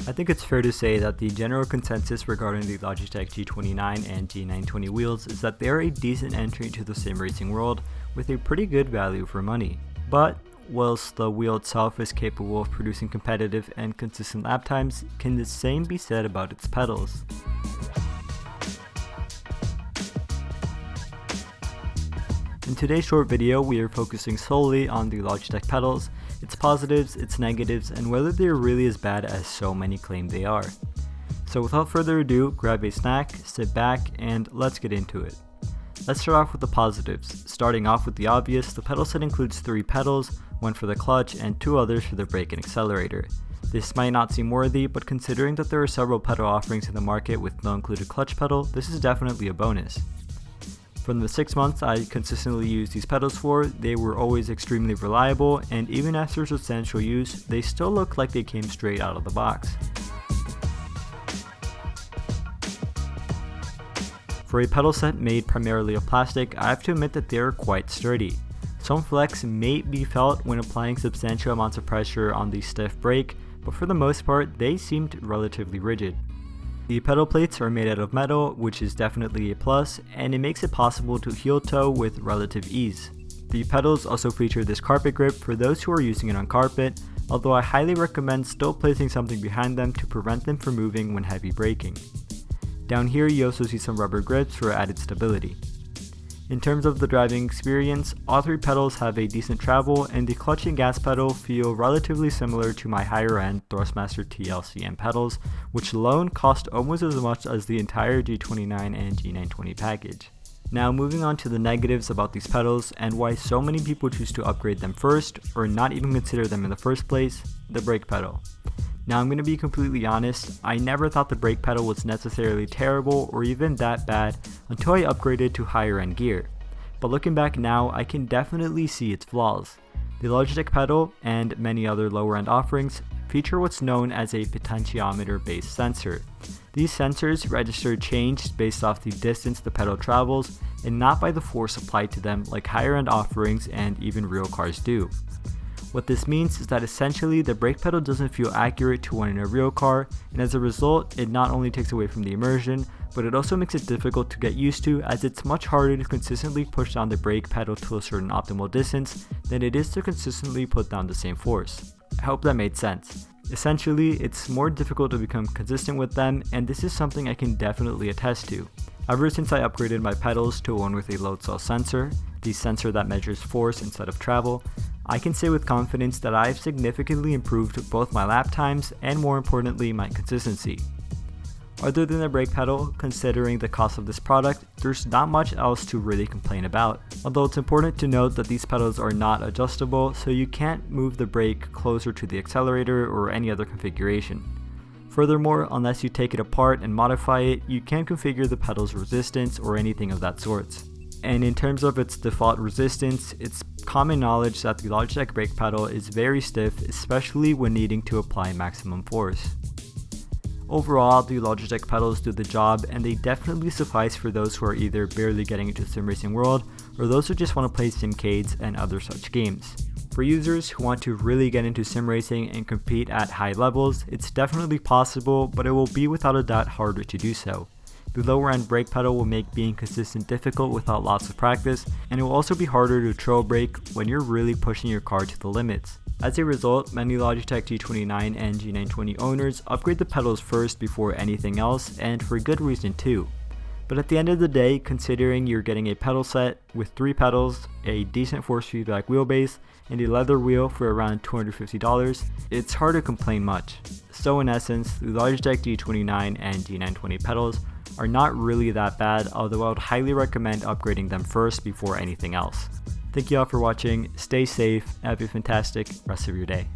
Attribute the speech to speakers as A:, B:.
A: I think it's fair to say that the general consensus regarding the Logitech G29 and G920 wheels is that they are a decent entry into the sim racing world with a pretty good value for money. But whilst the wheel itself is capable of producing competitive and consistent lap times, can the same be said about its pedals? In today's short video, we are focusing solely on the Logitech pedals, its positives, its negatives, and whether they are really as bad as so many claim they are. So without further ado, grab a snack, sit back, and let's get into it. Let's start off with the positives. Starting off with the obvious, the pedal set includes 3 pedals, one for the clutch and 2 others for the brake and accelerator. This might not seem worthy, but considering that there are several pedal offerings in the market with no included clutch pedal, this is definitely a bonus. From the 6 months I consistently used these pedals for, they were always extremely reliable, and even after substantial use, they still look like they came straight out of the box. For a pedal set made primarily of plastic, I have to admit that they are quite sturdy. Some flex may be felt when applying substantial amounts of pressure on the stiff brake, but for the most part, they seemed relatively rigid. The pedal plates are made out of metal, which is definitely a plus, and it makes it possible to heel toe with relative ease. The pedals also feature this carpet grip for those who are using it on carpet, although I highly recommend still placing something behind them to prevent them from moving when heavy braking. Down here you also see some rubber grips for added stability. In terms of the driving experience, all 3 pedals have a decent travel, and the clutch and gas pedal feel relatively similar to my higher end Thrustmaster TLCM pedals, which alone cost almost as much as the entire G29 and G920 package. Now moving on to the negatives about these pedals and why so many people choose to upgrade them first or not even consider them in the first place, the brake pedal. Now I'm going to be completely honest, I never thought the brake pedal was necessarily terrible or even that bad until I upgraded to higher end gear. But looking back now, I can definitely see its flaws. The Logitech pedal and many other lower end offerings feature what's known as a potentiometer based sensor. These sensors register change based off the distance the pedal travels and not by the force applied to them like higher end offerings and even real cars do. What this means is that essentially the brake pedal doesn't feel accurate to one in a real car, and as a result, it not only takes away from the immersion, but it also makes it difficult to get used to, as it's much harder to consistently push down the brake pedal to a certain optimal distance than it is to consistently put down the same force. I hope that made sense. Essentially, it's more difficult to become consistent with them, and this is something I can definitely attest to. Ever since I upgraded my pedals to one with a load cell sensor, the sensor that measures force instead of travel, I can say with confidence that I've significantly improved both my lap times and more importantly my consistency. Other than the brake pedal, considering the cost of this product, there's not much else to really complain about. Although it's important to note that these pedals are not adjustable, so you can't move the brake closer to the accelerator or any other configuration. Furthermore, unless you take it apart and modify it, you can't configure the pedal's resistance or anything of that sort. And in terms of its default resistance, it's common knowledge that the Logitech brake pedal is very stiff, especially when needing to apply maximum force. Overall, the Logitech pedals do the job, and they definitely suffice for those who are either barely getting into the sim racing world or those who just want to play simcades and other such games. For users who want to really get into sim racing and compete at high levels, it's definitely possible, but it will be without a doubt harder to do so. The lower end brake pedal will make being consistent difficult without lots of practice, and it will also be harder to trail brake when you're really pushing your car to the limits. As a result, many Logitech G29 and G920 owners upgrade the pedals first before anything else, and for good reason too. But at the end of the day, considering you're getting a pedal set with 3 pedals, a decent force feedback wheelbase, and a leather wheel for around $250, it's hard to complain much. So in essence, the Logitech G29 and G920 pedals are not really that bad, although I would highly recommend upgrading them first before anything else. Thank you all for watching, stay safe, and have a fantastic rest of your day.